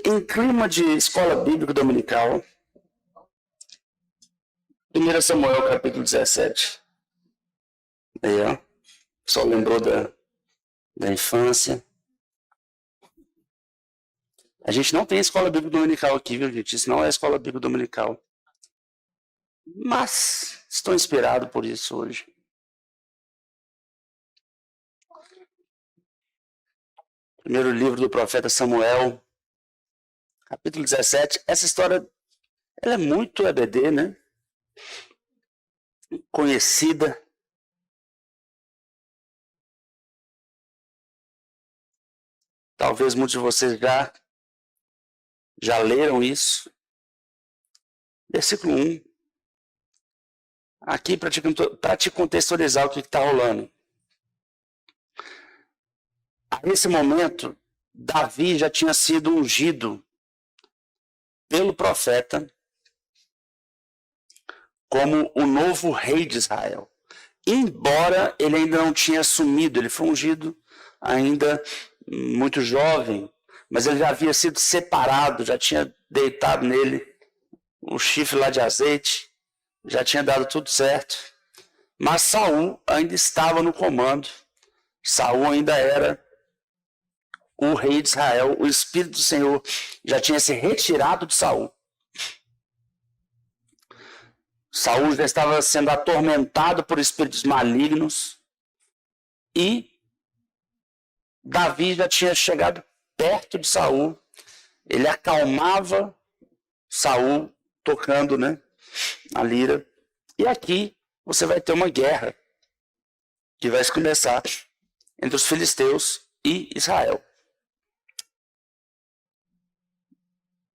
Em clima de escola bíblica dominical, 1 Samuel, capítulo 17. Aí, ó. Só lembrou da infância. A gente não tem escola bíblica dominical aqui, viu, gente? Isso não é escola bíblica dominical. Mas estou inspirado por isso hoje. Primeiro livro do profeta Samuel, capítulo 17. Essa história, ela é muito EBD, né? Conhecida. Talvez muitos de vocês já leram isso. Versículo 1. Aqui para te contextualizar o que está rolando. Nesse momento, Davi já tinha sido ungido pelo profeta como o novo rei de Israel. Embora ele ainda não tinha assumido, ele foi ungido ainda muito jovem, mas ele já havia sido separado, já tinha deitado nele o chifre lá de azeite, já tinha dado tudo certo. Mas Saul ainda estava no comando. Saul ainda era o rei de Israel. O Espírito do Senhor já tinha se retirado de Saul. Saul já estava sendo atormentado por espíritos malignos. E Davi já tinha chegado perto de Saul. Ele acalmava Saul tocando, né, a lira. E aqui você vai ter uma guerra que vai começar entre os filisteus e Israel.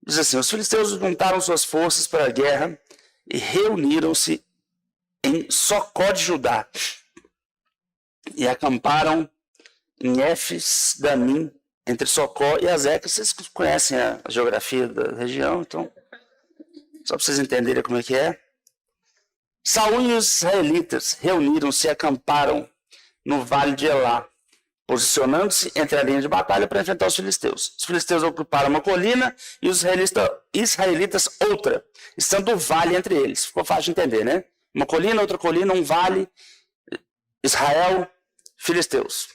Diz assim: os filisteus juntaram suas forças para a guerra e reuniram-se em Socó de Judá e acamparam em Éfes-Damim, entre Socó e Azeca. Vocês conhecem a geografia da região, então, só para vocês entenderem como é que é. Saul e os israelitas reuniram-se e acamparam no vale de Elá, posicionando-se entre a linha de batalha para enfrentar os filisteus. Os filisteus ocuparam uma colina e os israelitas outra, estando o vale entre eles. Ficou fácil de entender, né? Uma colina, outra colina, um vale, Israel, filisteus.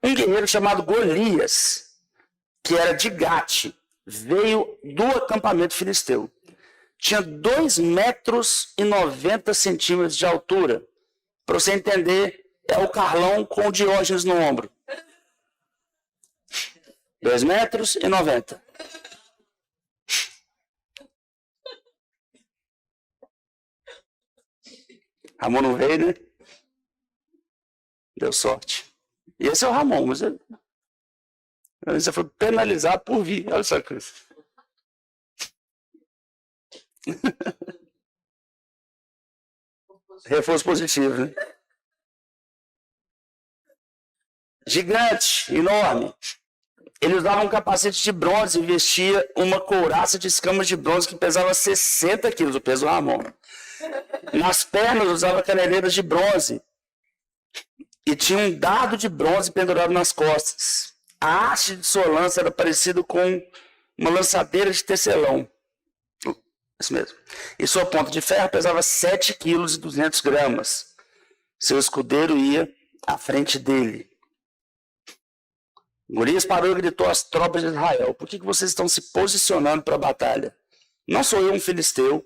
Um guerreiro chamado Golias, que era de Gate, veio do acampamento filisteu. Tinha 2,90 metros de altura. Para você entender, é o Carlão com o Diógenes no ombro. 2,90 metros. Ramon não veio, né? Deu sorte. E esse é o Ramon, mas ele foi penalizado por vir. Olha só que coisa. Reforço positivo, né? Gigante, enorme. Ele usava um capacete de bronze e vestia uma couraça de escamas de bronze que pesava 60 quilos, o peso do Ramon. Nas pernas usava caneleiras de bronze e tinha um dardo de bronze pendurado nas costas. A haste de sua lança era parecida com uma lançadeira de tecelão. Isso mesmo. E sua ponta de ferro pesava 7,2 kg. Seu escudeiro ia à frente dele. Golias parou e gritou às tropas de Israel: por que vocês estão se posicionando para a batalha? Não sou eu um filisteu,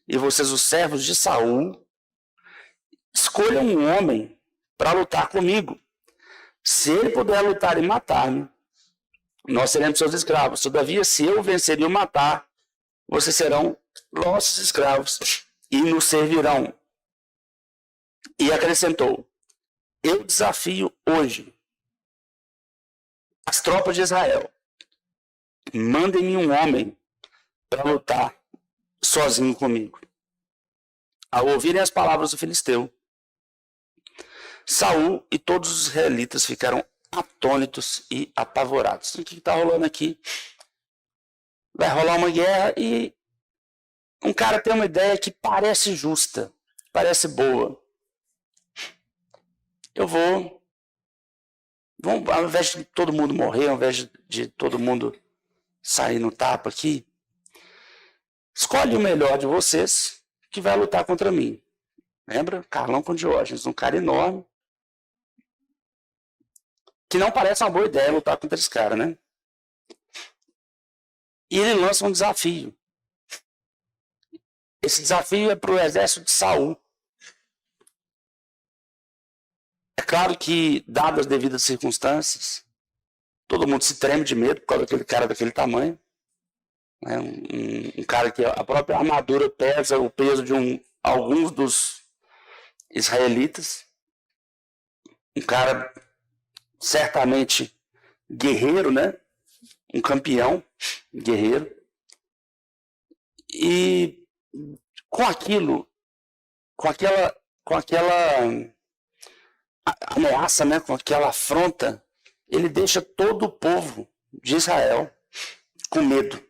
e vocês os servos de Saul? Escolham um homem para lutar comigo. Se ele puder lutar e matar-me, nós seremos seus escravos. Todavia, se eu vencer e o matar, vocês serão nossos escravos e nos servirão. E acrescentou: eu desafio hoje as tropas de Israel. Mandem-me um homem para lutar sozinho comigo. Ao ouvirem as palavras do filisteu, Saul e todos os israelitas ficaram atônitos e apavorados. O que está rolando aqui? Vai rolar uma guerra e um cara tem uma ideia que parece justa, parece boa. Eu vou, ao invés de todo mundo morrer, ao invés de todo mundo sair no tapa aqui, escolhe o melhor de vocês que vai lutar contra mim. Lembra? Carlão com Diógenes, um cara enorme. Que não parece uma boa ideia lutar contra esse cara, né? E ele lança um desafio. Esse desafio é para o exército de Saul. É claro que, dadas as devidas circunstâncias, todo mundo se treme de medo por causa daquele cara daquele tamanho. É um cara que a própria armadura pesa o peso de alguns dos israelitas. Um cara certamente guerreiro, né? Um campeão guerreiro. E com aquela ameaça, né? Com aquela afronta, ele deixa todo o povo de Israel com medo.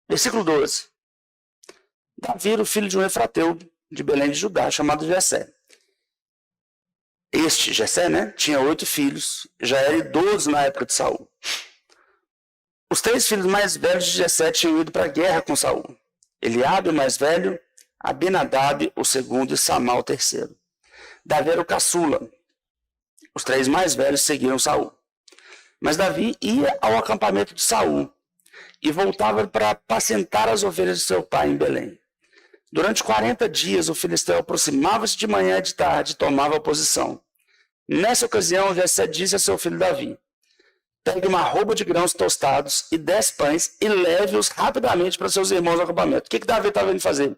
Versículo 12. Davi era o filho de um efrateu de Belém de Judá, chamado Jessé. Este Jessé, né, tinha 8 filhos, já era idoso na época de Saul. Os 3 filhos mais velhos de Jessé tinham ido para a guerra com Saul. Eliabe, o mais velho, Abinadab, o segundo, e Samá, o terceiro. Davi era o caçula. Os 3 mais velhos seguiram Saul. Mas Davi ia ao acampamento de Saul e voltava para apacentar as ovelhas de seu pai em Belém. Durante 40 dias, o filisteu aproximava-se de manhã e de tarde e tomava posição. Nessa ocasião, Jessé disse a seu filho Davi: pegue uma arroba de grãos tostados e 10 pães e leve-os rapidamente para seus irmãos no acampamento. O que Davi estava indo fazer?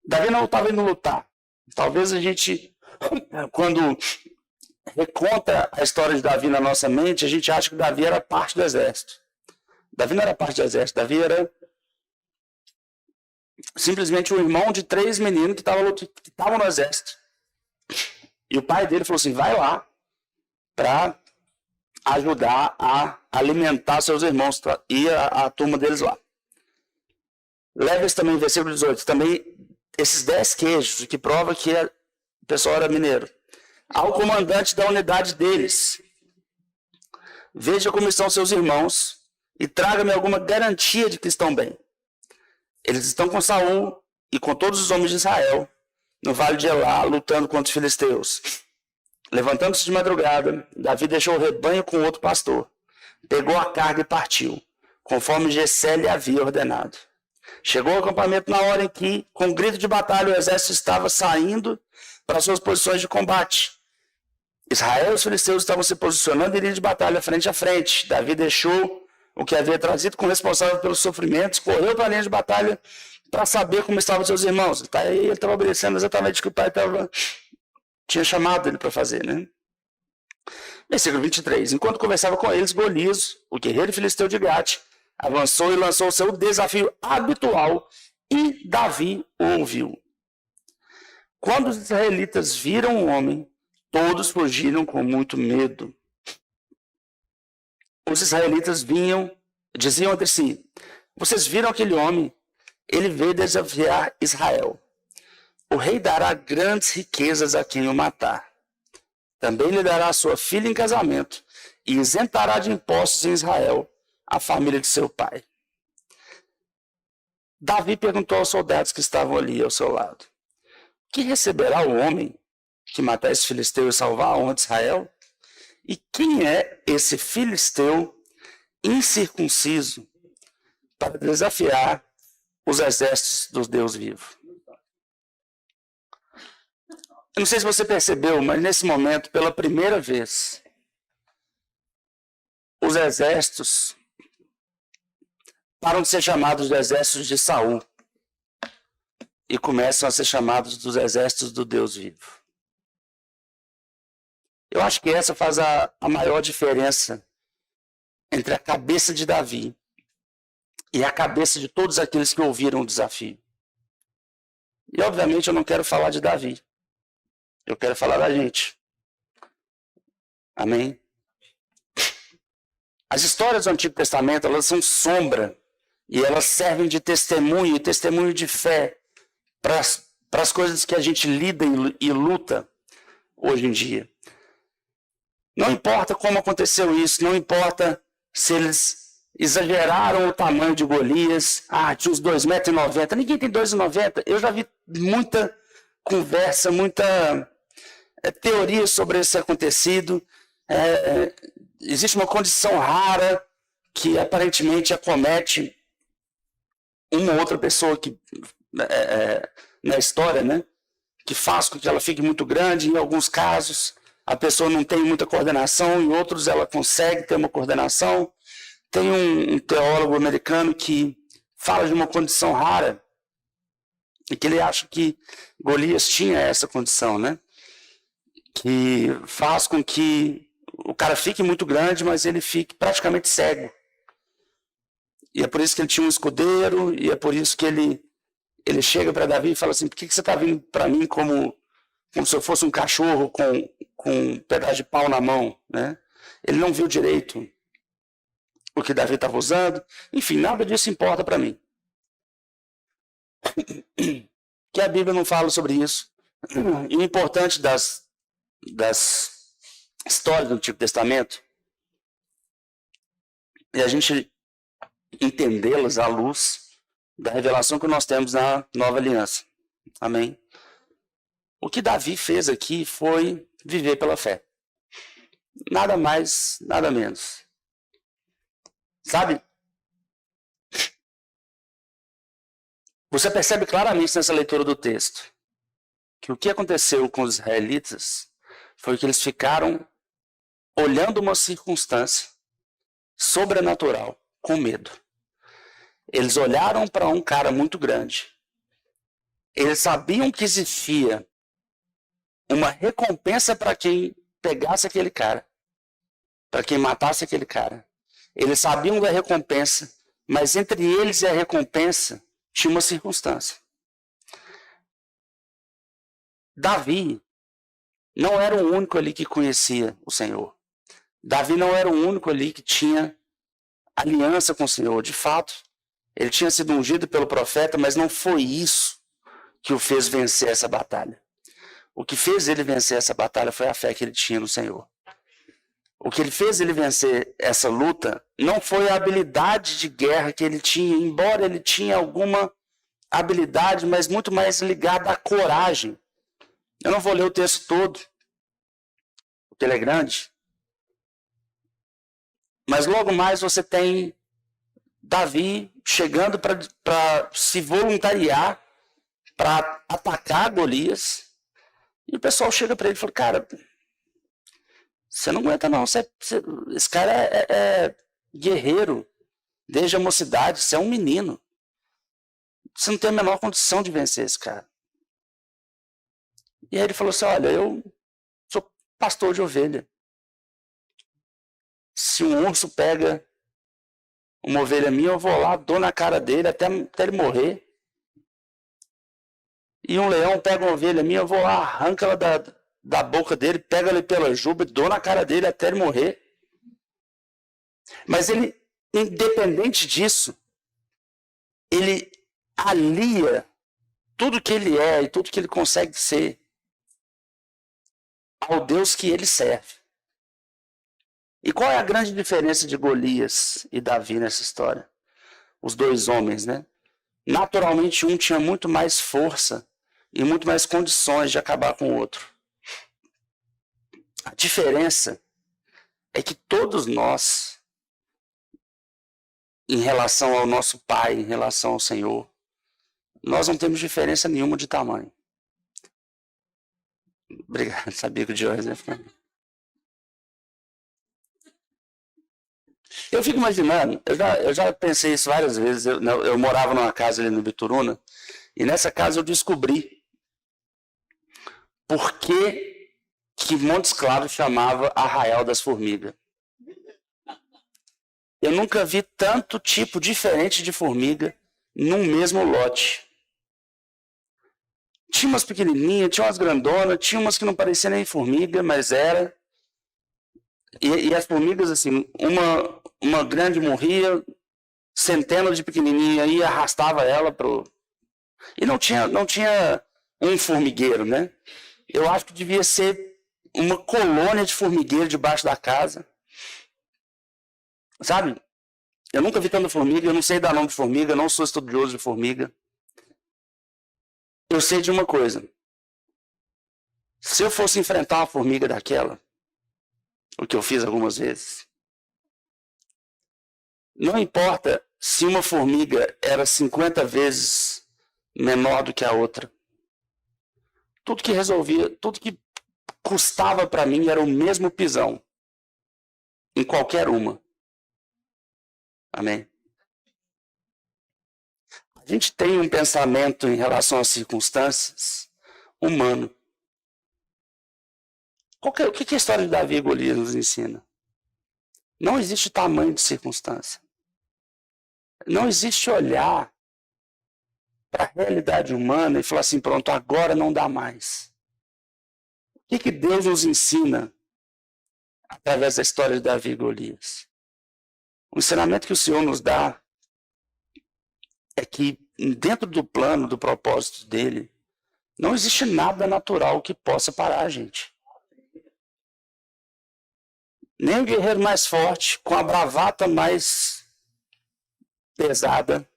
Davi não estava indo lutar. Talvez a gente, quando reconta a história de Davi na nossa mente, a gente acha que Davi era parte do exército. Davi não era parte do exército. Davi era simplesmente um irmão de 3 meninos que estavam no exército. E o pai dele falou assim: vai lá para ajudar a alimentar seus irmãos e a turma deles lá. Leva-se também, versículo 18, também esses 10 queijos, o que prova que o pessoal era mineiro. Ao comandante da unidade deles: veja como estão seus irmãos e traga-me alguma garantia de que estão bem. Eles estão com Saul e com todos os homens de Israel no vale de Elá, lutando contra os filisteus. Levantando-se de madrugada, Davi deixou o rebanho com outro pastor, pegou a carga e partiu, conforme Jessé lhe havia ordenado. Chegou ao acampamento na hora em que, com grito de batalha, o exército estava saindo para suas posições de combate. Israel e os filisteus estavam se posicionando em linha de batalha frente a frente. Davi deixou o que havia trazido como responsável pelos sofrimentos, correu para a linha de batalha para saber como estavam seus irmãos. Ele estava obedecendo exatamente o que o pai tinha chamado ele para fazer, né? Versículo 23. Enquanto conversava com eles, Golias, o guerreiro filisteu de Gate, avançou e lançou o seu desafio habitual, e Davi o ouviu. Quando os israelitas viram o homem, todos fugiram com muito medo. Os israelitas diziam entre si: vocês viram aquele homem? Ele veio desafiar Israel. O rei dará grandes riquezas a quem o matar. Também lhe dará sua filha em casamento e isentará de impostos em Israel a família de seu pai. Davi perguntou aos soldados que estavam ali ao seu lado: que receberá o homem que matar esse filisteu e salvar a honra de Israel? E quem é esse filisteu incircunciso para desafiar os exércitos do Deus vivo? Eu não sei se você percebeu, mas nesse momento, pela primeira vez, os exércitos param de ser chamados de exércitos de Saul e começam a ser chamados dos exércitos do Deus vivo. Eu acho que essa faz a maior diferença entre a cabeça de Davi e a cabeça de todos aqueles que ouviram o desafio. E, obviamente, eu não quero falar de Davi. Eu quero falar da gente. Amém? As histórias do Antigo Testamento, elas são sombra e elas servem de testemunho e testemunho de fé para as coisas que a gente lida e luta hoje em dia. Não importa como aconteceu isso, não importa se eles exageraram o tamanho de Golias. Tinha uns 2,90 m. Ninguém tem 2,90 m. Eu já vi muita conversa, muita teoria sobre esse acontecido. Existe uma condição rara que aparentemente acomete uma ou outra pessoa que, na história, né, que faz com que ela fique muito grande. Em alguns casos, a pessoa não tem muita coordenação, em outros ela consegue ter uma coordenação. Tem um teólogo americano que fala de uma condição rara e que ele acha que Golias tinha essa condição, né? Que faz com que o cara fique muito grande, mas ele fique praticamente cego. E é por isso que ele tinha um escudeiro, e é por isso que ele chega para Davi e fala assim: por que você está vindo para mim como se eu fosse um cachorro com um pedaço de pau na mão, né? Ele não viu direito o que Davi estava usando. Enfim, nada disso importa para mim. Que a Bíblia não fala sobre isso. E o importante das histórias do Antigo Testamento é a gente entendê-las à luz da revelação que nós temos na Nova Aliança. Amém? O que Davi fez aqui foi viver pela fé. Nada mais, nada menos. Sabe? Você percebe claramente nessa leitura do texto que o que aconteceu com os israelitas foi que eles ficaram olhando uma circunstância sobrenatural com medo. Eles olharam para um cara muito grande. Eles sabiam que existia uma recompensa para quem pegasse aquele cara, para quem matasse aquele cara. Eles sabiam da recompensa, mas entre eles e a recompensa tinha uma circunstância. Davi não era o único ali que conhecia o Senhor. Davi não era o único ali que tinha aliança com o Senhor. De fato, ele tinha sido ungido pelo profeta, mas não foi isso que o fez vencer essa batalha. O que fez ele vencer essa batalha foi a fé que ele tinha no Senhor. O que ele fez ele vencer essa luta não foi a habilidade de guerra que ele tinha, embora ele tinha alguma habilidade, mas muito mais ligada à coragem. Eu não vou ler o texto todo, porque ele é grande. Mas logo mais você tem Davi chegando para se voluntariar para atacar Golias. E o pessoal chega para ele e fala: cara, você não aguenta não, esse cara é guerreiro desde a mocidade, você é um menino. Você não tem a menor condição de vencer esse cara. E aí ele falou assim: olha, eu sou pastor de ovelha. Se um urso pega uma ovelha minha, eu vou lá, dou na cara dele até ele morrer. E um leão pega uma ovelha minha, eu vou lá, arranca ela da boca dele, pega ele pela juba e dou na cara dele até ele morrer. Mas ele, independente disso, ele alia tudo que ele é e tudo que ele consegue ser ao Deus que ele serve. E qual é a grande diferença de Golias e Davi nessa história? Os dois homens, né? Naturalmente, um tinha muito mais força e muito mais condições de acabar com o outro. A diferença é que todos nós, em relação ao nosso Pai, em relação ao Senhor, nós não temos diferença nenhuma de tamanho. Obrigado, sabia que o Jorge ia ficar. Eu fico imaginando, eu já pensei isso várias vezes. Eu morava numa casa ali no Bituruna, e nessa casa eu descobri por que Montes Claros chamava Arraial das Formigas. Eu nunca vi tanto tipo diferente de formiga num mesmo lote. Tinha umas pequenininhas, tinha umas grandonas, tinha umas que não pareciam nem formiga, mas era. E as formigas, assim, uma grande morria, centenas de pequenininhas aí arrastava ela pro... E não tinha um formigueiro, né? Eu acho que devia ser uma colônia de formigueiro debaixo da casa. Sabe? Eu nunca vi tanta formiga, eu não sei dar nome de formiga, eu não sou estudioso de formiga. Eu sei de uma coisa. Se eu fosse enfrentar uma formiga daquela, o que eu fiz algumas vezes, não importa se uma formiga era 50 vezes menor do que a outra. Tudo que resolvia, tudo que custava para mim era o mesmo pisão. Em qualquer uma. Amém? A gente tem um pensamento em relação às circunstâncias humano. O que a história de Davi e Golias nos ensina? Não existe tamanho de circunstância. Não existe olhar para a realidade humana e falar assim, pronto, agora não dá mais. O que Deus nos ensina através da história de Davi e Golias? O ensinamento que o Senhor nos dá é que dentro do plano, do propósito dele, não existe nada natural que possa parar a gente. Nem o guerreiro mais forte, com a bravata mais pesada,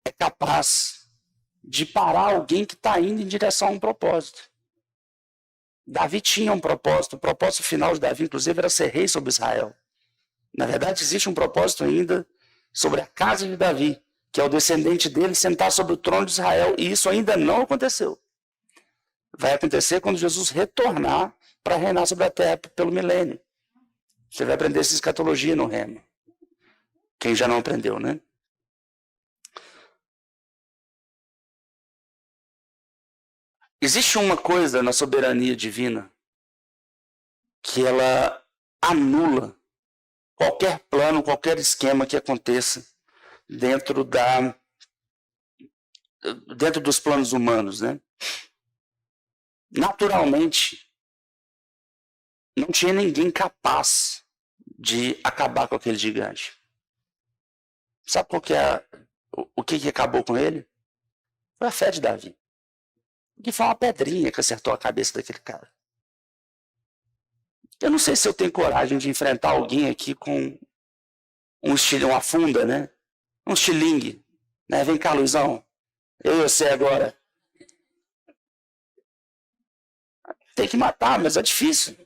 é capaz de parar alguém que está indo em direção a um propósito. Davi tinha um propósito. O propósito final de Davi, inclusive, era ser rei sobre Israel. Na verdade, existe um propósito ainda sobre a casa de Davi, que é o descendente dele sentar sobre o trono de Israel. E isso ainda não aconteceu. Vai acontecer quando Jesus retornar para reinar sobre a terra pelo milênio. Você vai aprender essa escatologia no Rema. Quem já não aprendeu, né? Existe uma coisa na soberania divina que ela anula qualquer plano, qualquer esquema que aconteça dentro dos planos humanos, né? Naturalmente, não tinha ninguém capaz de acabar com aquele gigante. Sabe qual que é o que acabou com ele? Foi a fé de Davi. Que foi uma pedrinha que acertou a cabeça daquele cara. Eu não sei se eu tenho coragem de enfrentar alguém aqui com uma funda, né? Um estilingue. Né? Vem cá, Luizão. Eu e você agora. Tem que matar, mas é difícil.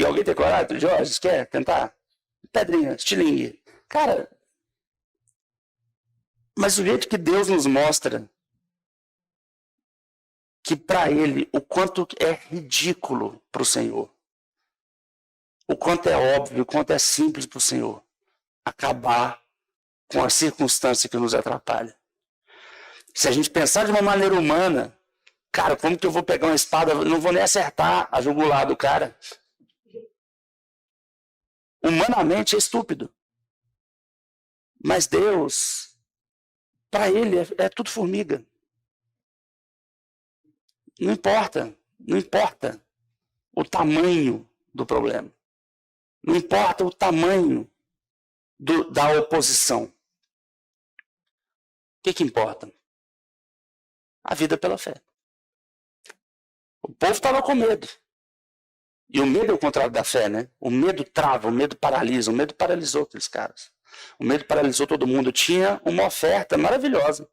Alguém tem coragem? Jorge, quer tentar? Pedrinha, estilingue. Cara, mas o jeito que Deus nos mostra que para ele o quanto é ridículo para o Senhor, o quanto é óbvio, o quanto é simples para o Senhor acabar com a circunstância que nos atrapalha. Se a gente pensar de uma maneira humana, cara, como que eu vou pegar uma espada? Eu não vou nem acertar a jugular do cara. Humanamente é estúpido. Mas Deus, para ele, é tudo formiga. Não importa o tamanho do problema. Não importa o tamanho da oposição. O que importa? A vida pela fé. O povo estava com medo. E o medo é o contrário da fé, né? O medo trava, o medo paralisa, o medo paralisou aqueles caras. O medo paralisou todo mundo. Tinha uma oferta maravilhosa.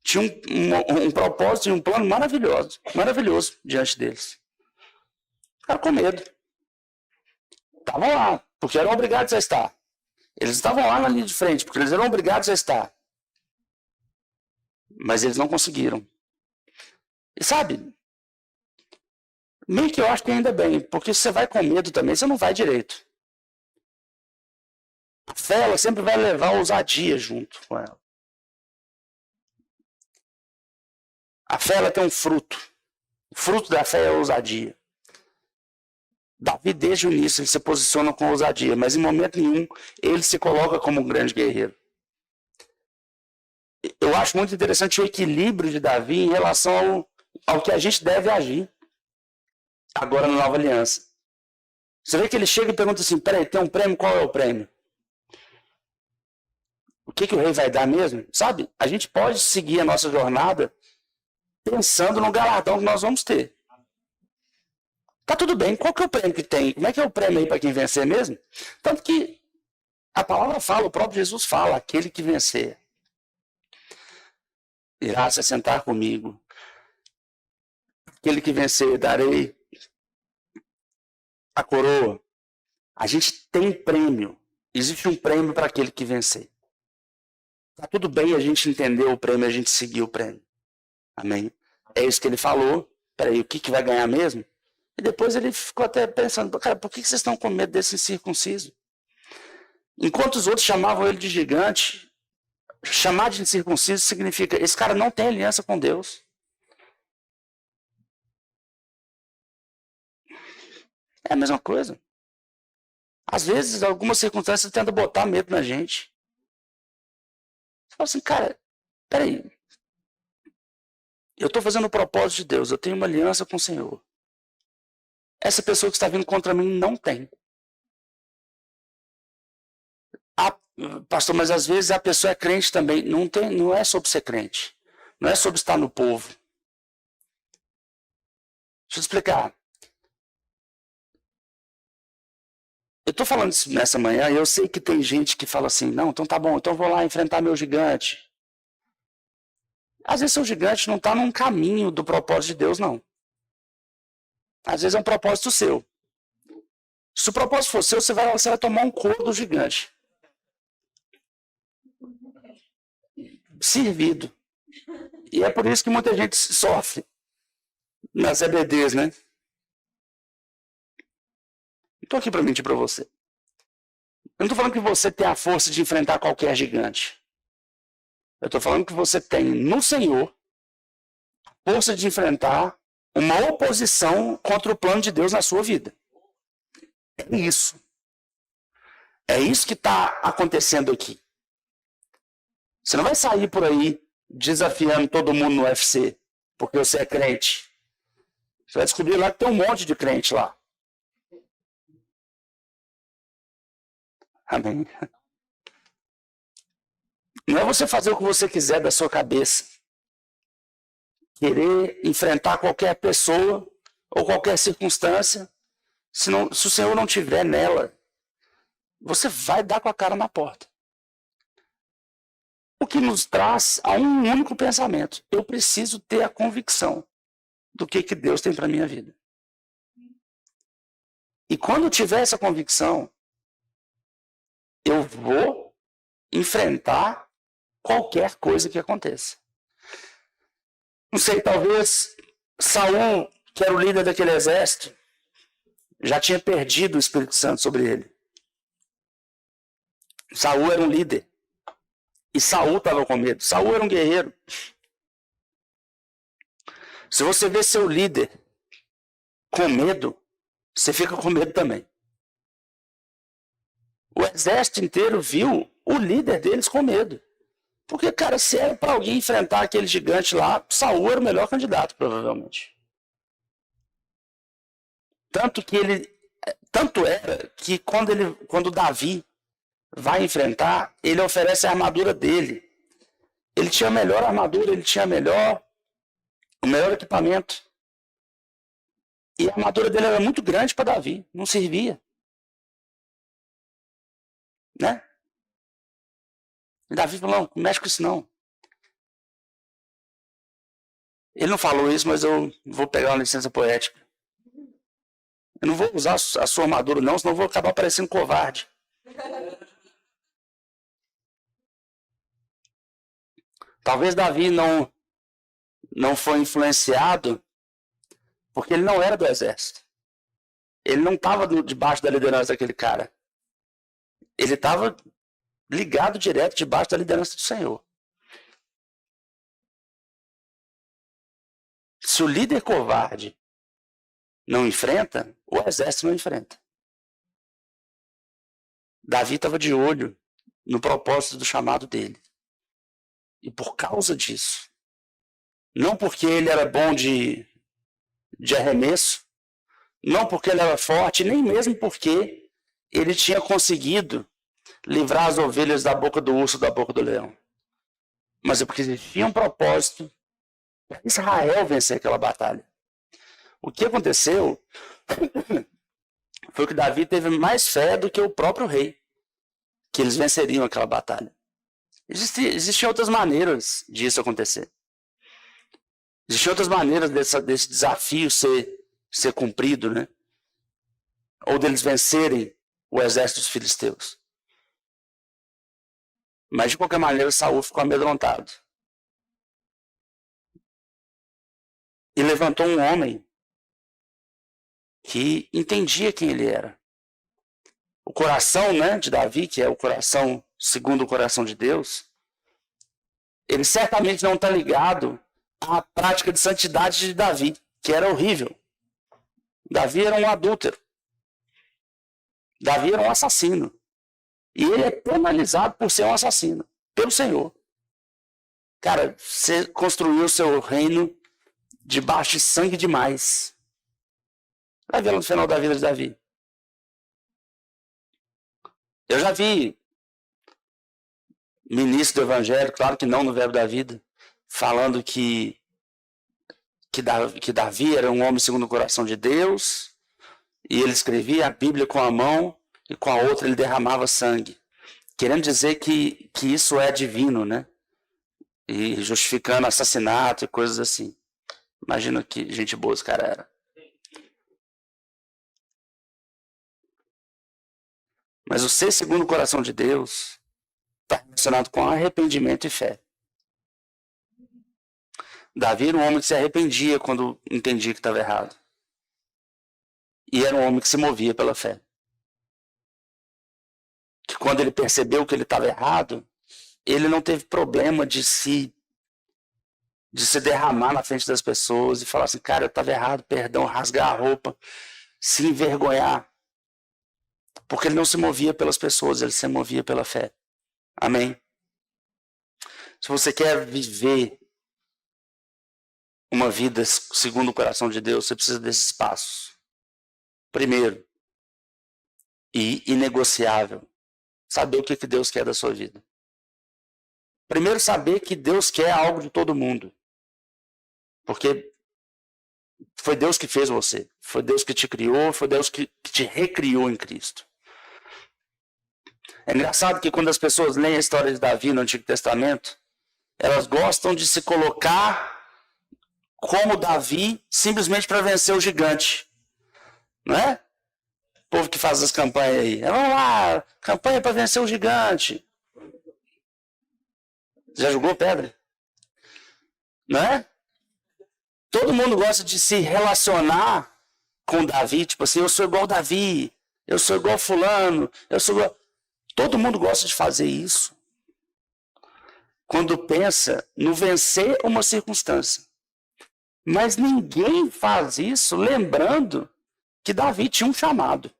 Tinha um propósito e um plano maravilhoso diante deles. Ficaram com medo. Estavam lá, porque eram obrigados a estar. Eles estavam lá na linha de frente, porque eles eram obrigados a estar. Mas eles não conseguiram. E sabe, meio que eu acho que ainda bem, porque se você vai com medo também, você não vai direito. A fé, ela sempre vai levar a ousadia junto com ela. A fé, ela tem um fruto. O fruto da fé é a ousadia. Davi, desde o início, ele se posiciona com ousadia, mas em momento nenhum ele se coloca como um grande guerreiro. Eu acho muito interessante o equilíbrio de Davi em relação ao que a gente deve agir agora na nova aliança. Você vê que ele chega e pergunta assim, peraí, tem um prêmio? Qual é o prêmio? O que o rei vai dar mesmo? Sabe, a gente pode seguir a nossa jornada pensando no galardão que nós vamos ter. Tá tudo bem, qual que é o prêmio que tem? Como é que é o prêmio aí para quem vencer mesmo? Tanto que a palavra fala, o próprio Jesus fala, aquele que vencer irá se sentar comigo. Aquele que vencer, darei a coroa. A gente tem prêmio. Existe um prêmio para aquele que vencer. Tá tudo bem a gente entender o prêmio, a gente seguir o prêmio. Amém? É isso que ele falou. Peraí, o que vai ganhar mesmo? E depois ele ficou até pensando, cara, por que vocês estão com medo desse incircunciso? Enquanto os outros chamavam ele de gigante, chamar de incircunciso significa, esse cara não tem aliança com Deus. É a mesma coisa. Às vezes, algumas circunstâncias tentam botar medo na gente. Você fala assim, cara, peraí. Eu estou fazendo o propósito de Deus, eu tenho uma aliança com o Senhor. Essa pessoa que está vindo contra mim não tem. Pastor, mas às vezes a pessoa é crente também. Não é sobre ser crente. Não é sobre estar no povo. Deixa eu explicar. Eu estou falando isso nessa manhã e eu sei que tem gente que fala assim, não, então tá bom, então eu vou lá enfrentar meu gigante. Às vezes seu gigante não está num caminho do propósito de Deus, não. Às vezes é um propósito seu. Se o propósito for seu, você vai tomar um couro do gigante. Servido. E é por isso que muita gente sofre nas EBDs, né? Não estou aqui para mentir para você. Eu não estou falando que você tem a força de enfrentar qualquer gigante. Eu estou falando que você tem no Senhor a força de enfrentar uma oposição contra o plano de Deus na sua vida. É isso. É isso que está acontecendo aqui. Você não vai sair por aí desafiando todo mundo no UFC, porque você é crente. Você vai descobrir lá que tem um monte de crente lá. Amém. Não é você fazer o que você quiser da sua cabeça. Querer enfrentar qualquer pessoa ou qualquer circunstância. Se o Senhor não estiver nela, você vai dar com a cara na porta. O que nos traz a um único pensamento. Eu preciso ter a convicção do que Deus tem para a minha vida. E quando eu tiver essa convicção, eu vou enfrentar qualquer coisa que aconteça. Não sei, talvez Saul, que era o líder daquele exército, já tinha perdido o Espírito Santo sobre ele. Saul era um líder. E Saul estava com medo. Saul era um guerreiro. Se você vê seu líder com medo, você fica com medo também. O exército inteiro viu o líder deles com medo. Porque, cara, se era para alguém enfrentar aquele gigante lá, Saul era o melhor candidato, provavelmente. Tanto era que quando Davi vai enfrentar, ele oferece a armadura dele. Ele tinha a melhor armadura, ele tinha o melhor equipamento. E a armadura dele era muito grande para Davi, não servia. Né? E Davi falou, não mexe com isso não. Ele não falou isso, mas eu vou pegar uma licença poética. Eu não vou usar a sua armadura não, senão eu vou acabar parecendo covarde. Talvez Davi não foi influenciado porque ele não era do exército. Ele não estava debaixo da liderança daquele cara. Ele estava ligado direto debaixo da liderança do Senhor. Se o líder covarde não enfrenta, o exército não enfrenta. Davi estava de olho no propósito do chamado dele. E por causa disso, não porque ele era bom de arremesso, não porque ele era forte, nem mesmo porque ele tinha conseguido livrar as ovelhas da boca do urso, da boca do leão. Mas é porque existia um propósito Israel vencer aquela batalha. O que aconteceu foi que Davi teve mais fé do que o próprio rei, que eles venceriam aquela batalha. Existem outras maneiras disso acontecer. Existem outras maneiras desse desafio ser cumprido, né? Ou deles vencerem o exército dos filisteus. Mas, de qualquer maneira, Saul ficou amedrontado. E levantou um homem que entendia quem ele era. O coração, né, de Davi, que é o coração segundo o coração de Deus, ele certamente não está ligado à prática de santidade de Davi, que era horrível. Davi era um adúltero. Davi era um assassino. E ele é penalizado por ser um assassino, pelo Senhor. Cara, você construiu o seu reino debaixo de sangue demais. Vai ver no final da vida de Davi. Eu já vi ministro do evangelho, claro que não no Verbo da Vida, falando que Davi era um homem segundo o coração de Deus, e ele escrevia a Bíblia com a mão, e com a outra ele derramava sangue. Querendo dizer que isso é divino, né? E justificando assassinato e coisas assim. Imagina que gente boa esse cara era. Mas o ser segundo o coração de Deus está relacionado com arrependimento e fé. Davi era um homem que se arrependia quando entendia que estava errado. E era um homem que se movia pela fé. Que quando ele percebeu que ele estava errado, ele não teve problema de se derramar na frente das pessoas e falar assim, cara, eu estava errado, perdão, rasgar a roupa, se envergonhar. Porque ele não se movia pelas pessoas, ele se movia pela fé. Amém? Se você quer viver uma vida segundo o coração de Deus, você precisa desses passos. Primeiro, e inegociável, saber o que Deus quer da sua vida. Primeiro, saber que Deus quer algo de todo mundo. Porque foi Deus que fez você. Foi Deus que te criou, foi Deus que te recriou em Cristo. É engraçado que quando as pessoas leem a história de Davi no Antigo Testamento, elas gostam de se colocar como Davi simplesmente para vencer o gigante. Não é? O povo que faz as campanhas aí. Vamos lá, campanha para vencer o gigante. Já jogou pedra? Não é? Todo mundo gosta de se relacionar com Davi, tipo assim, eu sou igual Davi, eu sou igual fulano, eu sou igual... Todo mundo gosta de fazer isso quando pensa no vencer uma circunstância. Mas ninguém faz isso lembrando que Davi tinha um chamado.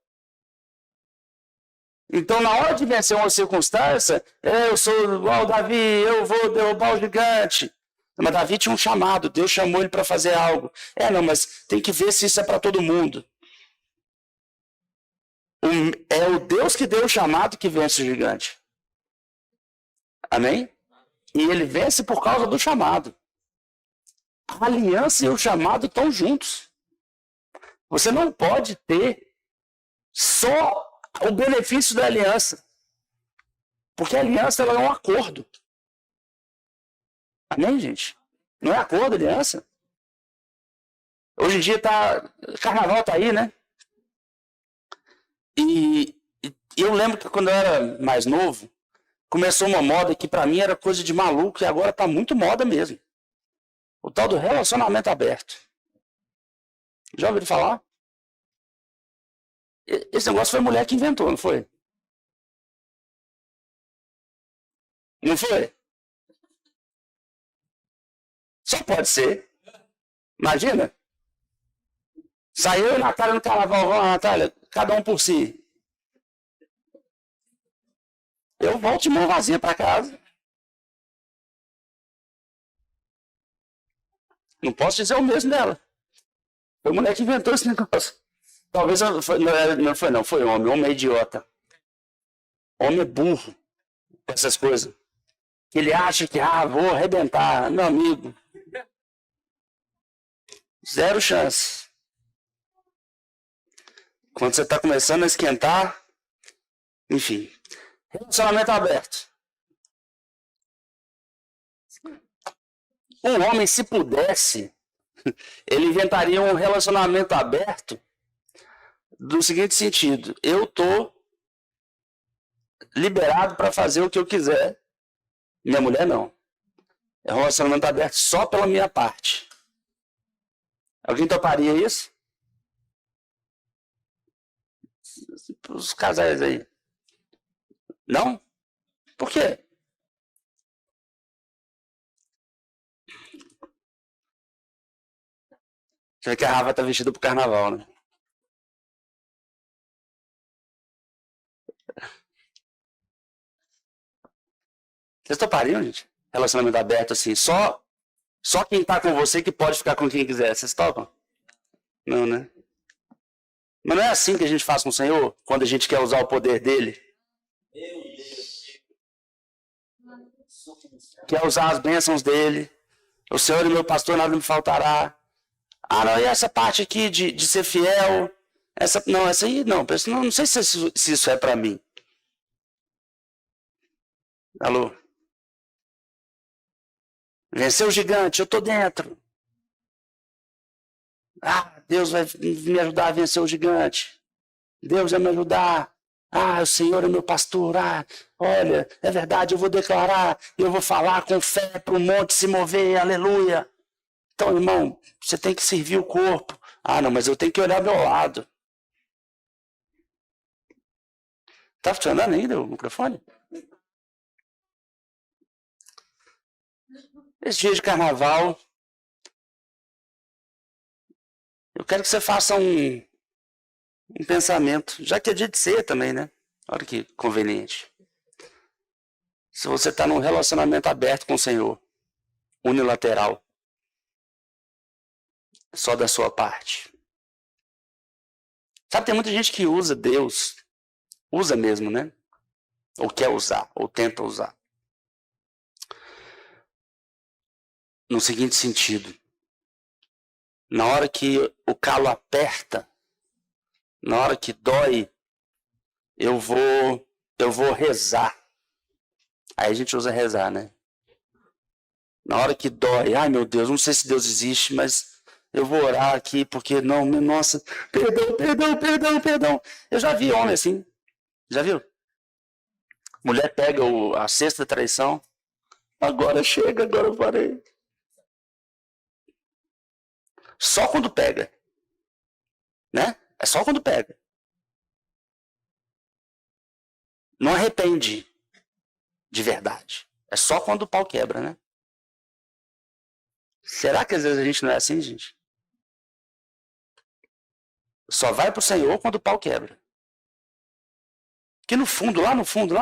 Então, na hora de vencer uma circunstância, eu sou igual Davi, eu vou derrubar o gigante. Mas Davi tinha um chamado, Deus chamou ele para fazer algo. Não, mas tem que ver se isso é para todo mundo. É o Deus que deu o chamado que vence o gigante. Amém? E ele vence por causa do chamado. A aliança e o chamado estão juntos. Você não pode ter só o benefício da aliança. Porque a aliança ela é um acordo. Amém, gente? Não é acordo, aliança? Hoje em dia carnaval tá aí, né? E eu lembro que quando eu era mais novo, começou uma moda que pra mim era coisa de maluco e agora tá muito moda mesmo. O tal do relacionamento aberto. Já ouviram falar? Esse negócio foi a mulher que inventou, não foi? Não foi? Só pode ser. Imagina. Saiu eu e Natália no carnaval, Natália, cada um por si. Eu volto de mão vazia para casa. Não posso dizer o mesmo dela. Foi a mulher que inventou esse negócio. Talvez não foi homem. Homem é idiota. Homem é burro. Essas coisas. Ele acha que, vou arrebentar. Meu amigo. Zero chance. Quando você está começando a esquentar, enfim. Relacionamento aberto. Um homem, se pudesse, ele inventaria um relacionamento aberto do seguinte sentido: eu tô liberado para fazer o que eu quiser. Minha mulher não. É um relacionamento aberto só pela minha parte. Alguém toparia isso? Os casais aí. Não? Por quê? Você vê que a Rafa tá vestida pro carnaval, né? Vocês topariam, gente? Relacionamento aberto assim, só quem tá com você que pode ficar com quem quiser. Vocês topam? Não, né? Mas não é assim que a gente faz com o Senhor, quando a gente quer usar o poder dele? Quer usar as bênçãos dele. O Senhor é meu pastor, nada me faltará. Ah, não, e essa parte aqui de ser fiel? Essa aí não. Não sei se isso é para mim. Alô? Venceu o gigante, eu tô dentro. Ah, Deus vai me ajudar a vencer o gigante. Deus vai me ajudar. Ah, o Senhor é meu pastor. Ah, olha, é verdade, eu vou declarar, eu vou falar com fé para o monte se mover, aleluia. Então, irmão, você tem que servir o corpo. Ah, não, mas eu tenho que olhar ao meu lado. Tá funcionando ainda o microfone? Esse dia de carnaval, eu quero que você faça um pensamento, já que é dia de ceia também, né? Olha que conveniente. Se você está num relacionamento aberto com o Senhor, unilateral, só da sua parte. Sabe, tem muita gente que usa Deus, usa mesmo, né? Ou quer usar, ou tenta usar. No seguinte sentido: na hora que o calo aperta, na hora que dói, eu vou rezar. Aí a gente usa rezar, né? Na hora que dói, ai meu Deus, não sei se Deus existe, mas eu vou orar aqui porque não, nossa, perdão. Eu já vi homem assim, já viu? Mulher pega a sexta traição, agora chega, agora eu parei. Só quando pega, né? É só quando pega. Não arrepende de verdade. É só quando o pau quebra, né? Será que às vezes a gente não é assim, gente? Só vai pro Senhor quando o pau quebra. Que no fundo, lá no fundo,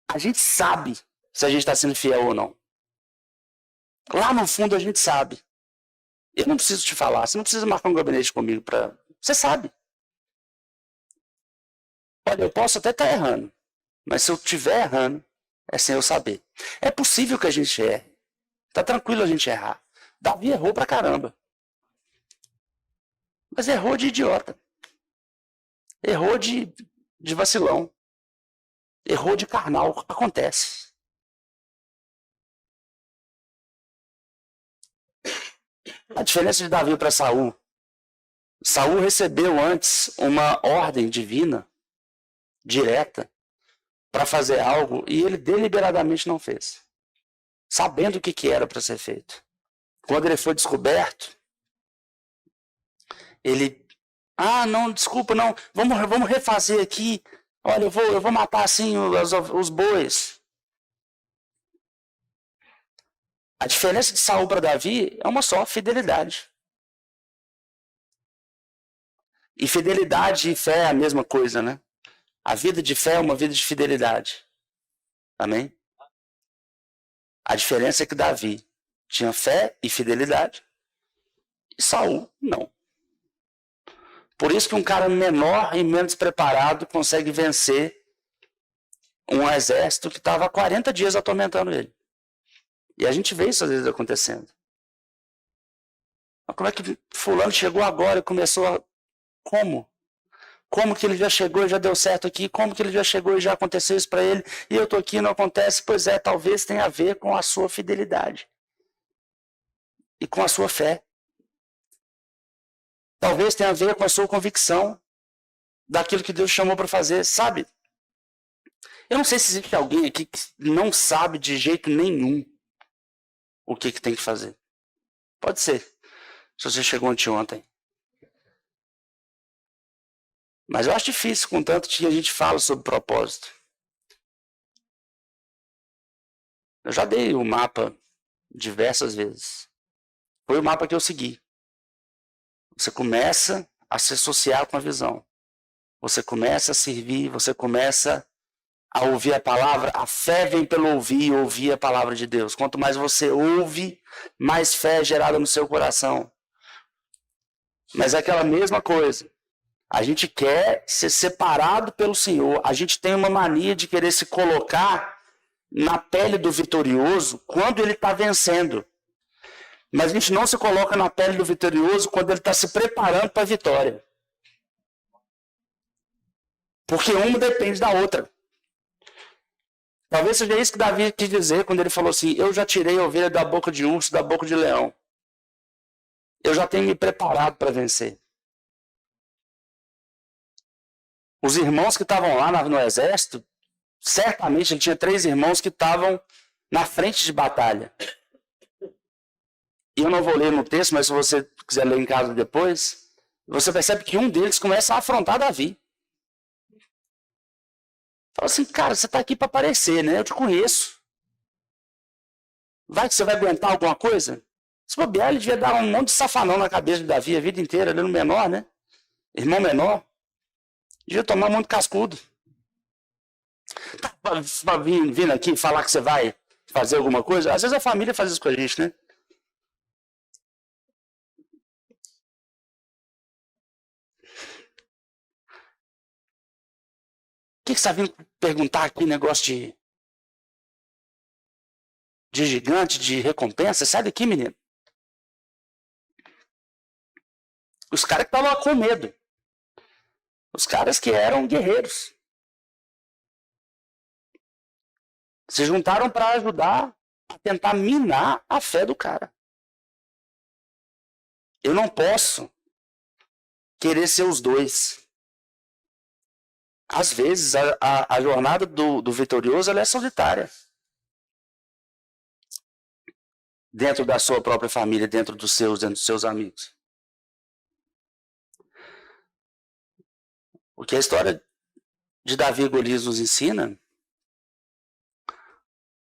a gente sabe se a gente está sendo fiel ou não. Lá no fundo a gente sabe. Eu não preciso te falar, você não precisa marcar um gabinete comigo para. Você sabe. Olha, eu posso até estar errando, mas se eu estiver errando, é sem eu saber. É possível que a gente erre. Tá tranquilo a gente errar. Davi errou pra caramba. Mas errou de idiota. Errou de vacilão. Errou de carnal. Acontece. A diferença de Davi para Saul. Saul recebeu antes uma ordem divina, direta, para fazer algo e ele deliberadamente não fez. Sabendo o que era para ser feito. Quando ele foi descoberto, ele... Ah, não, desculpa, não. Vamos refazer aqui. Olha, eu vou matar assim os bois. A diferença de Saul para Davi é uma só: fidelidade. E fidelidade e fé é a mesma coisa, né? A vida de fé é uma vida de fidelidade. Amém? A diferença é que Davi tinha fé e fidelidade e Saul não. Por isso que um cara menor e menos preparado consegue vencer um exército que estava há 40 dias atormentando ele. E a gente vê isso às vezes acontecendo. Como é que fulano chegou agora e começou a... Como? Como que ele já chegou e já deu certo aqui? Como que ele já chegou e já aconteceu isso para ele? E eu estou aqui e não acontece? Pois é, talvez tenha a ver com a sua fidelidade. E com a sua fé. Talvez tenha a ver com a sua convicção daquilo que Deus chamou para fazer, sabe? Eu não sei se existe alguém aqui que não sabe de jeito nenhum o que tem que fazer. Pode ser, se você chegou anteontem. Mas eu acho difícil, com tanto que a gente fala sobre propósito. Eu já dei o mapa diversas vezes. Foi o mapa que eu segui. Você começa a se associar com a visão. Você começa a servir, você começa a ouvir a palavra. A fé vem pelo ouvir e ouvir a palavra de Deus. Quanto mais você ouve, mais fé é gerada no seu coração. Mas é aquela mesma coisa. A gente quer ser separado pelo Senhor. A gente tem uma mania de querer se colocar na pele do vitorioso quando ele está vencendo. Mas a gente não se coloca na pele do vitorioso quando ele está se preparando para a vitória. Porque uma depende da outra. Talvez seja isso que Davi quis dizer quando ele falou assim: eu já tirei a ovelha da boca de urso, da boca de leão. Eu já tenho me preparado para vencer. Os irmãos que estavam lá no exército, certamente ele tinha 3 irmãos que estavam na frente de batalha. E eu não vou ler no texto, mas se você quiser ler em casa depois, você percebe que um deles começa a afrontar Davi. Fala assim: cara, você está aqui para aparecer, né? Eu te conheço. Vai que você vai aguentar alguma coisa? Se bobear, ele devia dar um monte de safanão na cabeça de Davi a vida inteira, ele era um menor, né? Irmão menor. Devia tomar muito cascudo. Tá vindo aqui falar que você vai fazer alguma coisa? Às vezes a família faz isso com a gente, né? O que você está vindo perguntar aqui, negócio de gigante, de recompensa? Sai daqui, menino. Os caras que estavam com medo. Os caras que eram guerreiros. Se juntaram para ajudar a tentar minar a fé do cara. Eu não posso querer ser os dois. Às vezes, a jornada do vitorioso ela é solitária. Dentro da sua própria família, dentro dos seus amigos. O que a história de Davi e Golias nos ensina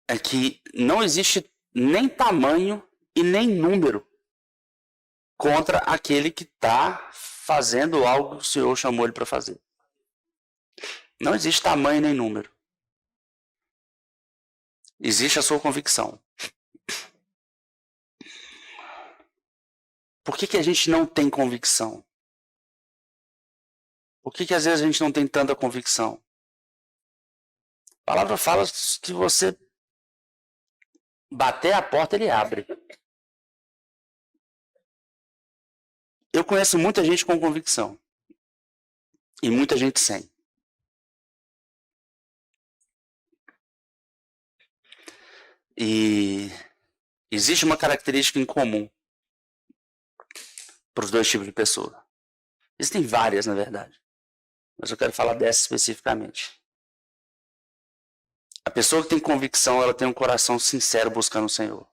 é que não existe nem tamanho e nem número contra aquele que está fazendo algo que o Senhor chamou ele para fazer. Não existe tamanho nem número. Existe a sua convicção. Por que a gente não tem convicção? Por que às vezes a gente não tem tanta convicção? A palavra fala que você bater a porta, ele abre. Eu conheço muita gente com convicção. E muita gente sem. E existe uma característica em comum para os dois tipos de pessoa. Existem várias, na verdade. Mas eu quero falar dessa especificamente. A pessoa que tem convicção, ela tem um coração sincero buscando o Senhor.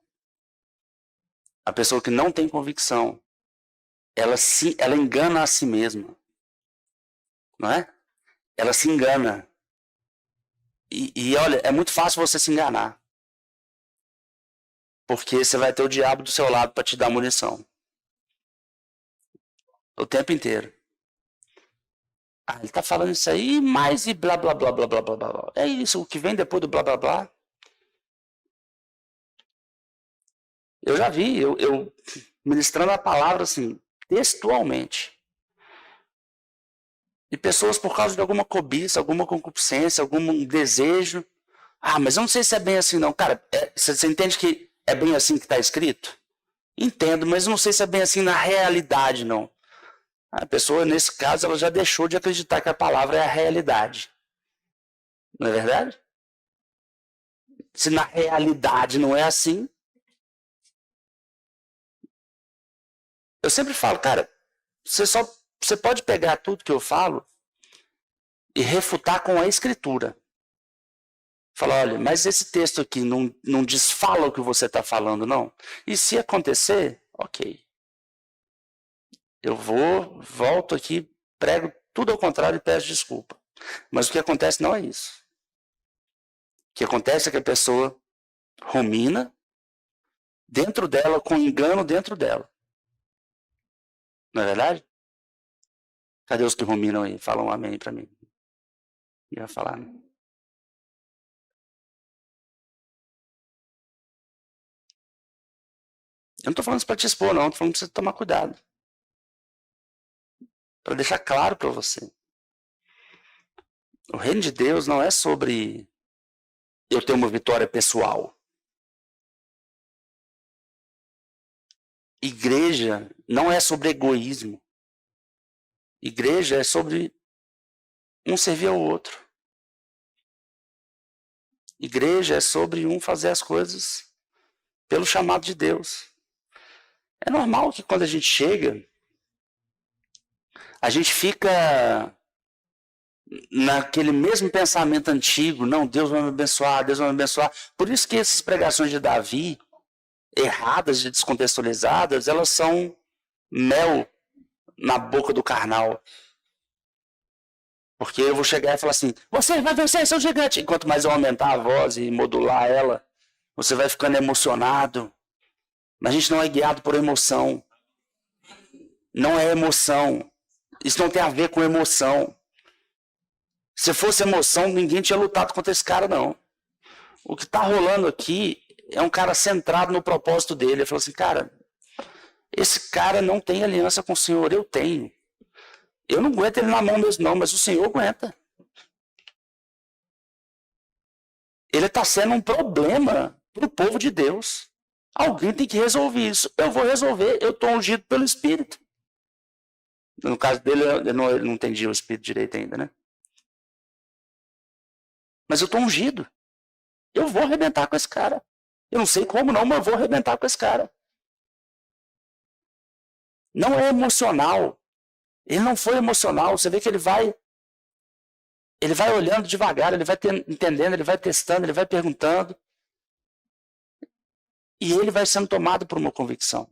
A pessoa que não tem convicção, ela engana a si mesma. Não é? Ela se engana. E olha, é muito fácil você se enganar. Porque você vai ter o diabo do seu lado para te dar munição. O tempo inteiro. Ah, ele tá falando isso aí, mais e blá, blá, blá, blá, blá, blá, blá. É isso, o que vem depois do blá, blá, blá. Eu já vi, eu ministrando a palavra assim, textualmente. E pessoas por causa de alguma cobiça, alguma concupiscência, algum desejo. Ah, mas eu não sei se é bem assim não. Cara, você entende que é bem assim que está escrito? Entendo, mas não sei se é bem assim na realidade, não. A pessoa, nesse caso, ela já deixou de acreditar que a palavra é a realidade. Não é verdade? Se na realidade não é assim, eu sempre falo, cara, você pode pegar tudo que eu falo e refutar com a escritura. Falar, olha, mas esse texto aqui não desfala o que você está falando, não. E se acontecer, ok. Eu volto aqui, prego tudo ao contrário e peço desculpa. Mas o que acontece não é isso. O que acontece é que a pessoa rumina dentro dela, com engano dentro dela. Não é verdade? Cadê os que ruminam aí? Falam um amém para mim. Ia falar, né? Eu não estou falando isso para te expor, não. Estou falando para você tomar cuidado. Para deixar claro para você. O reino de Deus não é sobre eu ter uma vitória pessoal. Igreja não é sobre egoísmo. Igreja é sobre um servir ao outro. Igreja é sobre um fazer as coisas pelo chamado de Deus. É normal que quando a gente chega, a gente fica naquele mesmo pensamento antigo, não, Deus vai me abençoar, Deus vai me abençoar. Por isso que essas pregações de Davi, erradas e descontextualizadas, elas são mel na boca do carnal. Porque eu vou chegar e falar assim, você vai vencer, seu gigante. Enquanto mais eu aumentar a voz e modular ela, você vai ficando emocionado. Mas a gente não é guiado por emoção. Não é emoção. Isso não tem a ver com emoção. Se fosse emoção, ninguém tinha lutado contra esse cara, não. O que está rolando aqui é um cara centrado no propósito dele. Ele falou assim, cara, esse cara não tem aliança com o Senhor, eu tenho. Eu não aguento ele na mão mesmo, não, mas o Senhor aguenta. Ele está sendo um problema para o povo de Deus. Alguém tem que resolver isso. Eu vou resolver, eu estou ungido pelo Espírito. No caso dele, ele não entendia o Espírito direito ainda, né? Mas eu estou ungido. Eu vou arrebentar com esse cara. Eu não sei como não, mas eu vou arrebentar com esse cara. Não é emocional. Ele não foi emocional. Você vê que ele vai olhando devagar, ele vai entendendo, ele vai testando, ele vai perguntando. E ele vai sendo tomado por uma convicção.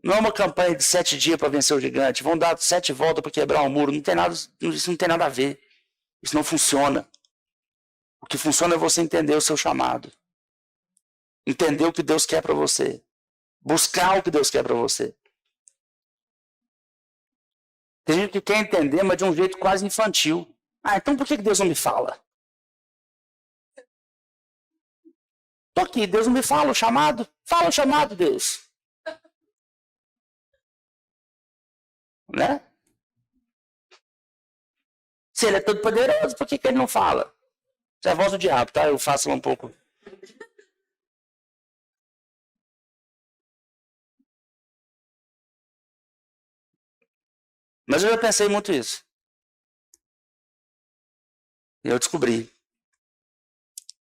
Não é uma campanha de 7 dias para vencer o gigante. Vão dar 7 voltas para quebrar um muro. Não tem nada, isso não tem nada a ver. Isso não funciona. O que funciona é você entender o seu chamado. Entender o que Deus quer para você. Buscar o que Deus quer para você. Tem gente que quer entender, mas de um jeito quase infantil. Ah, então por que Deus não me fala? Tô aqui, Deus não me fala o chamado? Fala o chamado, Deus. Né? Se ele é todo poderoso, por que ele não fala? Isso é a voz do diabo, tá? Eu faço lá um pouco. Mas eu já pensei muito isso. E eu descobri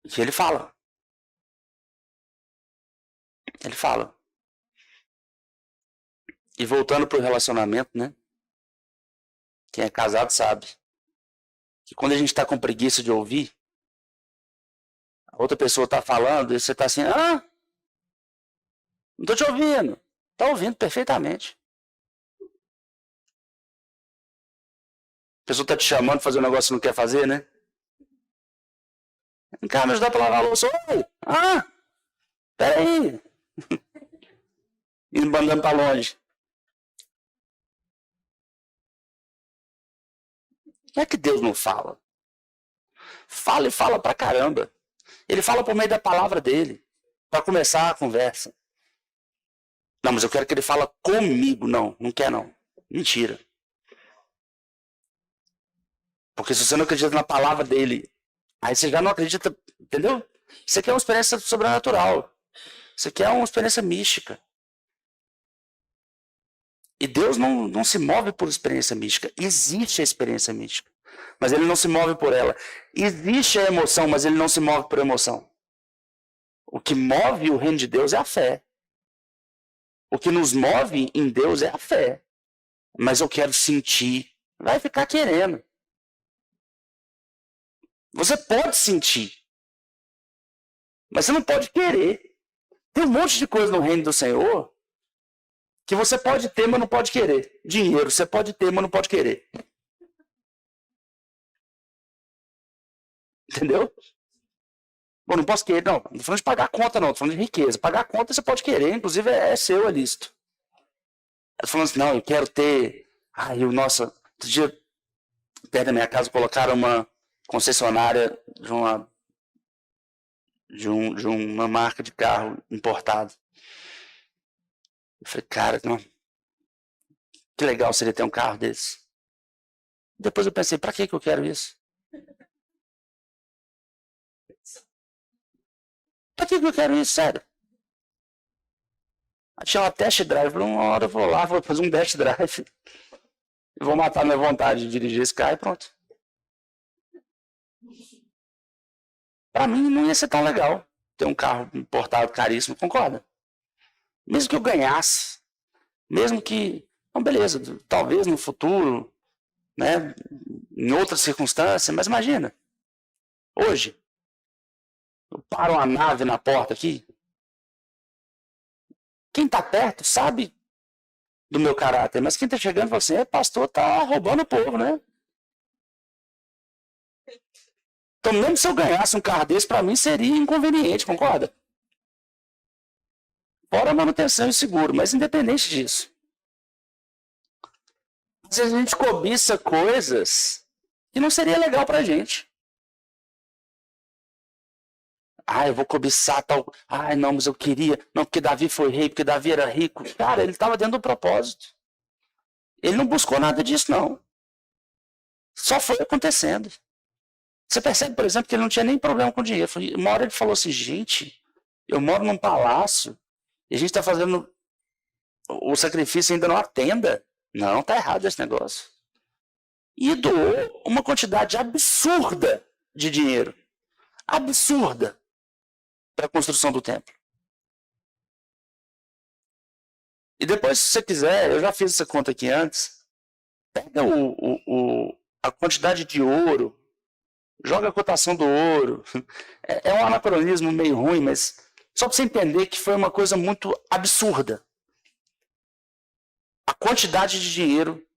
que ele fala. Ele fala. E voltando pro relacionamento, né? Quem é casado sabe que quando a gente tá com preguiça de ouvir, a outra pessoa tá falando e você tá assim, não tô te ouvindo. Tá ouvindo perfeitamente. A pessoa tá te chamando pra fazer um negócio que não quer fazer, né? Vem cá, me ajudar pra lavar a louça. Oi! Peraí. Indo mandando pra longe. Não é que Deus não fala. Fala e fala pra caramba. Ele fala por meio da palavra dele. Pra começar a conversa. Não, mas eu quero que ele fale comigo. Não, não quer não. Mentira. Porque se você não acredita na palavra dele, aí você já não acredita, entendeu? Você quer uma experiência sobrenatural. Isso aqui é uma experiência mística. E Deus não se move por experiência mística. Existe a experiência mística, mas ele não se move por ela. Existe a emoção, mas ele não se move por emoção. O que move o reino de Deus é a fé. O que nos move em Deus é a fé. Mas eu quero sentir. Vai ficar querendo. Você pode sentir, mas você não pode querer. Tem um monte de coisa no reino do Senhor que você pode ter, mas não pode querer. Dinheiro, você pode ter, mas não pode querer. Entendeu? Bom, não posso querer, não. Não tô falando de pagar a conta, não. Tô falando de riqueza. Pagar a conta você pode querer, inclusive é seu, é lícito. Eu tô falando assim, não, eu quero ter. Ai, nossa, outro dia, perto da minha casa, colocaram uma concessionária de uma marca de carro importado. Eu falei, cara, não, que legal seria ter um carro desse. Depois eu pensei, pra que eu quero isso? Pra que eu quero isso, sério? Tinha uma test drive, falei, uma hora eu vou lá, vou fazer um test drive. E vou matar minha vontade de dirigir esse carro e pronto. Pra mim não ia ser tão legal ter um carro importado caríssimo, concorda? Mesmo que eu ganhasse, mesmo que, não, beleza, talvez no futuro, né, em outras circunstâncias, mas imagina, hoje, eu paro uma nave na porta aqui, quem tá perto sabe do meu caráter, mas quem tá chegando fala assim, pastor tá roubando o povo, né? Então, mesmo se eu ganhasse um carro desse, para mim seria inconveniente, concorda? Fora a manutenção e seguro, mas independente disso. Às vezes a gente cobiça coisas que não seria legal pra gente. Eu vou cobiçar tal. Não, mas eu queria. Não, porque Davi foi rei, porque Davi era rico. Cara, ele estava dentro do propósito. Ele não buscou nada disso, não. Só foi acontecendo. Você percebe, por exemplo, que ele não tinha nem problema com dinheiro. Uma hora ele falou assim, gente, eu moro num palácio e a gente está fazendo o sacrifício ainda numa tenda. Não, tá errado esse negócio. E doou uma quantidade absurda de dinheiro. Absurda. Para a construção do templo. E depois, se você quiser, eu já fiz essa conta aqui antes, pega a quantidade de ouro, joga a cotação do ouro. É um anacronismo meio ruim, mas só para você entender que foi uma coisa muito absurda. A quantidade de dinheiro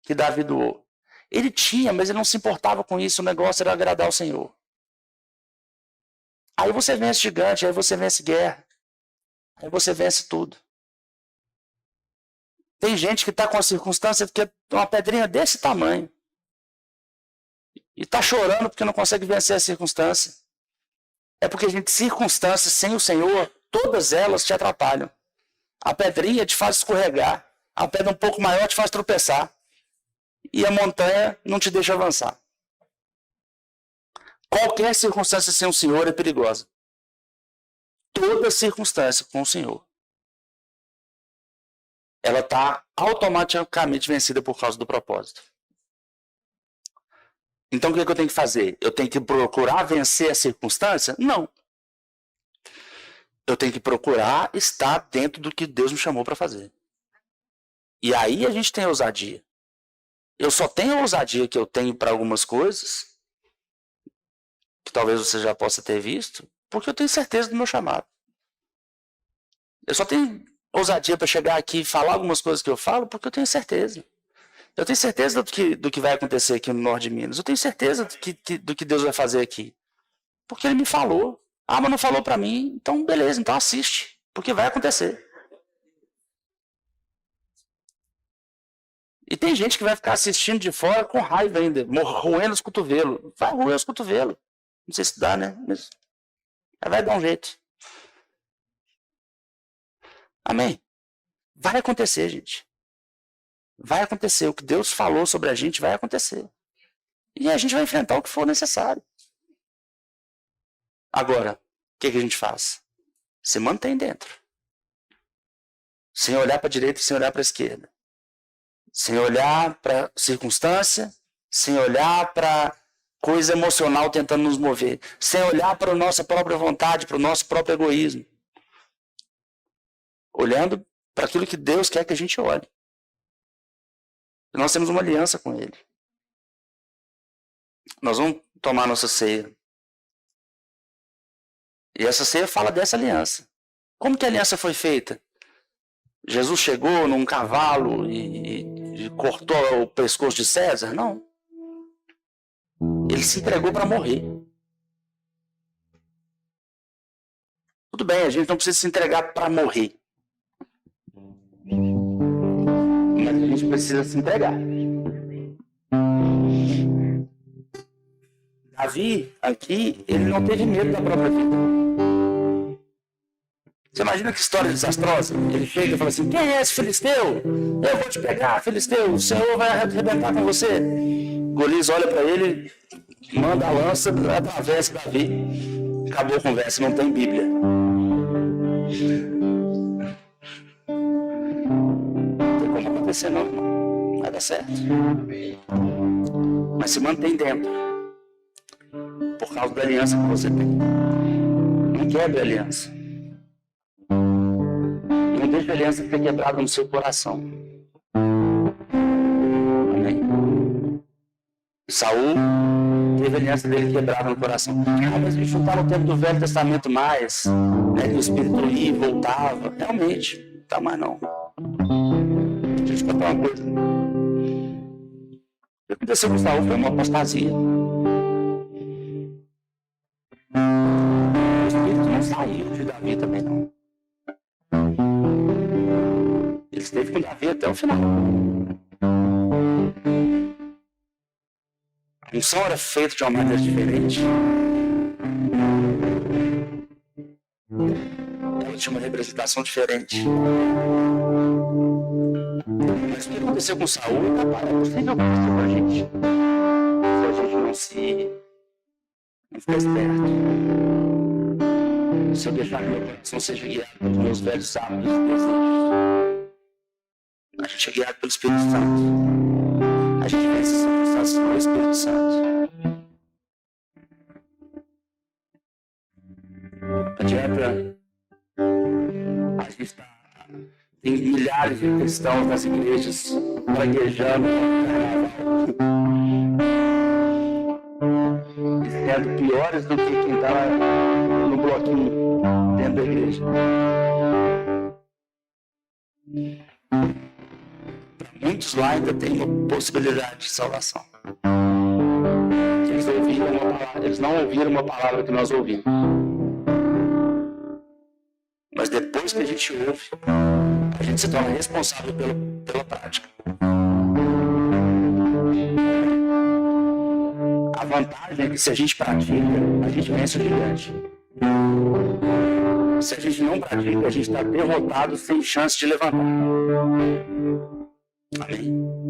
que Davi doou. Ele tinha, mas ele não se importava com isso, o negócio era agradar ao Senhor. Aí você vence gigante, aí você vence guerra, aí você vence tudo. Tem gente que está com a circunstância que é uma pedrinha desse tamanho e está chorando porque não consegue vencer a circunstância. É porque, gente, circunstâncias sem o Senhor, todas elas te atrapalham. A pedrinha te faz escorregar, a pedra um pouco maior te faz tropeçar e a montanha não te deixa avançar. Qualquer circunstância sem o Senhor é perigosa. Toda circunstância com o Senhor, ela está automaticamente vencida por causa do propósito. Então, o que eu tenho que fazer? Eu tenho que procurar vencer a circunstância? Não. Eu tenho que procurar estar dentro do que Deus me chamou para fazer. E aí a gente tem ousadia. Eu só tenho a ousadia que eu tenho para algumas coisas, que talvez você já possa ter visto, porque eu tenho certeza do meu chamado. Eu só tenho ousadia para chegar aqui e falar algumas coisas que eu falo, porque eu tenho certeza. Eu tenho certeza do que vai acontecer aqui no norte de Minas. Eu tenho certeza do que Deus vai fazer aqui. Porque Ele me falou. Mas não falou para mim, então beleza, então assiste. Porque vai acontecer. E tem gente que vai ficar assistindo de fora com raiva ainda, roendo os cotovelos. Vai roer os cotovelos. Não sei se dá, né? Mas vai dar um jeito. Amém? Vai acontecer, gente. Vai acontecer. O que Deus falou sobre a gente vai acontecer. E a gente vai enfrentar o que for necessário. Agora, o que a gente faz? se mantém dentro. Sem olhar para a direita e sem olhar para a esquerda. Sem olhar para a circunstância, sem olhar para coisa emocional tentando nos mover. Sem olhar para a nossa própria vontade, para o nosso próprio egoísmo. Olhando para aquilo que Deus quer que a gente olhe. E nós temos uma aliança com Ele. Nós vamos tomar nossa ceia. E essa ceia fala dessa aliança. Como que a aliança foi feita? Jesus chegou num cavalo e cortou o pescoço de César? Não. Ele se entregou para morrer. Tudo bem, a gente não precisa se entregar para morrer. Mas a gente precisa se entregar. Davi, aqui, ele não teve medo da própria vida. Você imagina que história desastrosa? Ele chega e fala assim, quem é esse filisteu? Eu vou te pegar, filisteu, o Senhor vai arrebentar com você. Golias olha para ele, manda a lança, atravessa Davi. Acabou a conversa, não tem Bíblia. Não tem como acontecer não, irmão. Vai dar certo. Mas se mantém dentro. Por causa da aliança que você tem. Não quebre a aliança. Não deixe a aliança ser quebrada no seu coração. Amém? Saul teve a aliança dele quebrada no coração. Ah, mas a gente não está no tempo do Velho Testamento mais, né, que o Espírito ia e voltava. Realmente, não está mais não. Deixa eu contar uma coisa. O que aconteceu com Saul foi uma apostasia. O Espírito não saiu de Davi também não. Ele esteve com Davi até o final. A unção era feita de uma maneira diferente. Ela tinha uma representação diferente. Mas o que aconteceu com Saul é possível acontecer com a gente. Se a gente não ficar esperto. Se eu deixar que meu coração seja guiado pelos meus velhos hábitos e desejos. A gente é guiado pelo Espírito Santo. A gente vence essas circunstâncias pelo Espírito Santo. Não adianta. A gente tem milhares de cristãos nas igrejas praguejando e sendo piores do que quem está no bloquinho dentro da igreja. Muitos lá ainda têm uma possibilidade de salvação. Eles não ouviram uma palavra que nós ouvimos. Mas depois que a gente ouve, a gente se torna responsável pela prática. A vantagem é que se a gente pratica, a gente vence o gigante. Se a gente não pratica, a gente está derrotado sem chance de levantar. Amém.